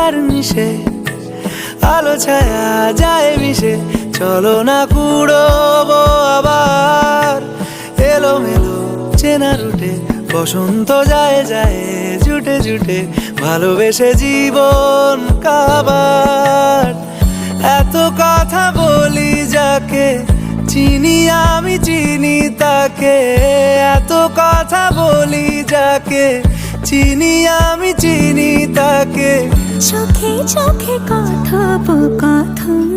আর মিশে, আলো ছায়া যায় মিশে, চলো না কুড়োবো আবার এলোমেলো চেনা রুটে। বসন্ত যায় যায় জুটে জুটে, ভালোবেসে জীবন কাবার। এত কথা বলি যাকে চিনি আমি চিনি তাকে, এত কথা বলি যাকে চিনি আমি চিনি তাকে। চোখে চোখে কথোপকথন